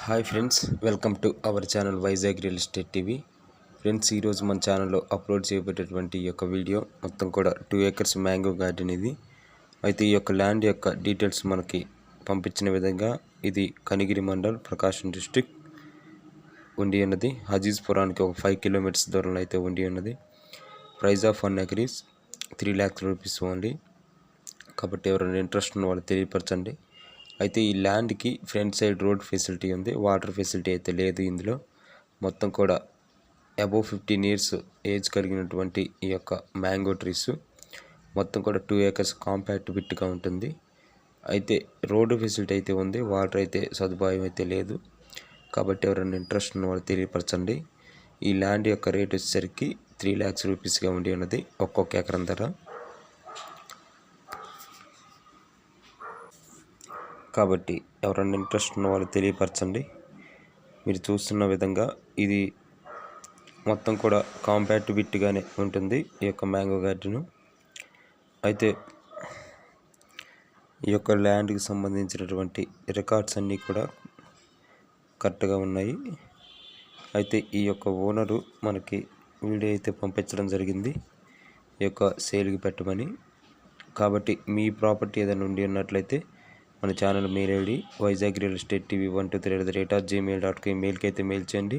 Hi friends, welcome to our channel Vizag real estate TV. Friends, ఈరోజు మన ఛానల్లో upload చేయబడేటువంటి ఈ యొక్క వీడియో మొత్తం కూడా 2 acres మ్యాంగో గార్డెన్ ఇది. అయితే ఈ యొక్క ల్యాండ్ యొక్క డీటెయిల్స్ మనకి పంపించిన విధంగా ఇది కనిగిరి మండల్, ప్రకాశం డిస్ట్రిక్ట్ ఉండి ఉన్నది. హజీజ్పురానికి ఒక 5 kilometers దూరంలో అయితే ఉండి ఉన్నది. Price of 1 acre is 3 lakhs rupees only. కాబట్టి ఎవరైనా ఇంట్రెస్ట్ ఉన్న వాళ్ళు తెలియపరచండి. అయితే ఈ ల్యాండ్కి ఫ్రంట్ సైడ్ రోడ్ ఫెసిలిటీ ఉంది, వాటర్ ఫెసిలిటీ అయితే లేదు. ఇందులో మొత్తం కూడా అబోవ్ 15 years ఏజ్ కలిగినటువంటి ఈ యొక్క మ్యాంగో ట్రీస్ మొత్తం కూడా 2 acres కాంపాక్ట్ బిట్గా ఉంటుంది. అయితే రోడ్డు ఫెసిలిటీ అయితే ఉంది, వాటర్ అయితే సదుపాయం అయితే లేదు. కాబట్టి ఎవరైనా ఇంట్రెస్ట్ ఉన్న వాళ్ళు తెలియపరచండి. ఈ ల్యాండ్ యొక్క రేట్ వచ్చేసరికి 3 lakhs రూపీస్గా ఉండి ఉన్నది ఒక్కొక్క ఎకరం ధర. కాబట్టి ఎవరైనా ఇంట్రెస్ట్ ఉన్న వాళ్ళు తెలియపరచండి. మీరు చూస్తున్న విధంగా ఇది మొత్తం కూడా కాంపాక్ట్ బిట్గానే ఉంటుంది ఈ యొక్క మ్యాంగో గార్డెను. అయితే ఈ యొక్క ల్యాండ్కి సంబంధించినటువంటి రికార్డ్స్ అన్నీ కూడా కరెక్ట్గా ఉన్నాయి. అయితే ఈ యొక్క ఓనరు మనకి వీడియో అయితే పంపించడం జరిగింది ఈ యొక్క సేల్కి పెట్టమని. కాబట్టి మీ ప్రాపర్టీ ఏదైనా ఉండి ఉన్నట్లయితే మన channel mail ID Vizag real estate TV 123@gmail.com మెయిల్కి అయితే మెయిల్ చేయండి.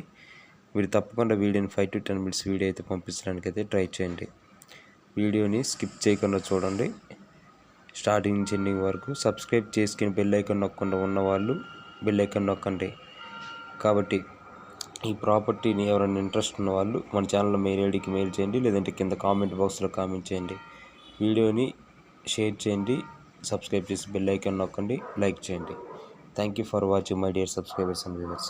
మీరు తప్పకుండా వీడియోని 5 to 10 minutes వీడియో అయితే పంపించడానికి అయితే ట్రై చేయండి. వీడియోని స్కిప్ చేయకుండా చూడండి స్టార్టింగ్ నుంచి ఎండింగ్ వరకు. సబ్స్క్రైబ్ చేసుకుని బెల్ ఐకాన్ నొక్కకుండా ఉన్నవాళ్ళు బెల్ ఐకాన్ నొక్కండి. కాబట్టి ఈ ప్రాపర్టీని ఎవరైనా ఇంట్రెస్ట్ ఉన్న వాళ్ళు మన ఛానల్లో మెయిల్ ఐడికి మెయిల్ చేయండి, లేదంటే కింద కామెంట్ బాక్స్లో కామెంట్ చేయండి. వీడియోని షేర్ చేయండి, సబ్స్క్రైబ్ చేసి బెల్ ఐకాన్ నొక్కండి, లైక్ చేయండి. Thank you for watching my dear subscribers and viewers.